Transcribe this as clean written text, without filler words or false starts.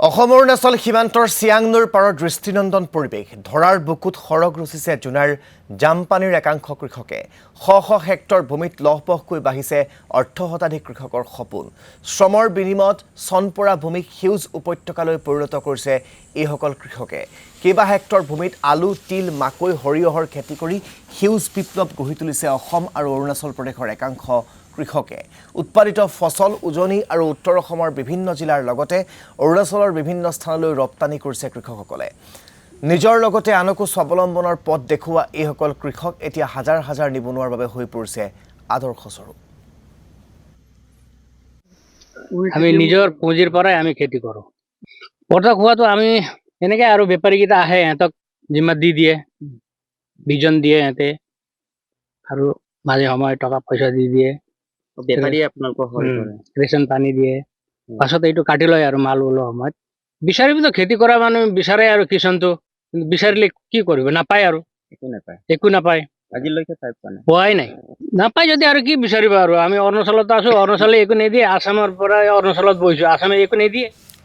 অৰুণাচল সীমান্তৰ চিয়াং নৈৰ পাৰৰ দৃষ্টিনন্দন পৰিৱেশ ধৰাৰ বুকুত সৰগ ৰচিছে জোনাৰ জামপানীৰ একাংশ কৃষকে শ শ হেক্টৰ ভূমিত লহপহকৈ বাঢ়িছে অৰ্ধশতাধিক কৃষকৰ সপোন শ্ৰমৰ বিনিময়ত চনপৰা ভূমিক সেউজ উপত্যকালৈ পৰিণত কৰিছে এইসকল কৃষকে কেইবা হেক্টৰ ভূমিত আলু তিল মাকৈ সৰিয়হৰ খেতি কৰি সেউজ বিপ্লৱ গঢ়ি তুলিছে অসম আৰু অৰুণাচল প্ৰদেশৰ একাংশ কৃষকে উৎপাদিত ফসল উজনি আৰু উত্তৰ অসমৰ বিভিন্ন জিলাৰ লগতে অৰুণাচলৰ বিভিন্ন স্থানলৈ ৰপ্তানি কৰিছে কৃষকসকলে নিজৰ লগতে আনকো স্বাৱলম্বনৰ পথ দেখুওৱা এইসকল কৃষক এতিয়া হাজাৰ হাজাৰ নিবনুৱাৰ বাবে হৈ পৰিছে আদৰ্শস্বৰূপ আমি নিজৰ পুঁজিৰ পৰাই আমি খেতি কৰোঁ পথক হোৱাটো আমি এনেকৈ আৰু বেপাৰীকেইটা আহে সিহঁতক জিম্মাত দি দিয়ে বিজন দিয়ে সিহঁতে আৰু মাজে সময়ে টকা পইচা দি দিয়ে বেপাৰীয়ে আপোনালোকৰ সহায় কৰে ৰেচন পানী দিয়ে পাছত এইটো কাটি লয় আৰু মাল ওলোৱা সময়ত বিচাৰিবতো খেতি কৰা মানুহ বিচাৰে আৰু কিষাণটো বিচাৰিলে কি কৰিব নাপায় আৰু একো নাপায় আজিলৈকে পাই পোৱা নাই পোৱাই নাই নাপায় যদি আৰু কি বিচাৰিব আৰু আমি অৰুণাচলত আছো অৰুণাচলে একো নিদিয়ে আসামৰ পৰা অৰুণাচলত বহিছো আসামে একো নিদিয়ে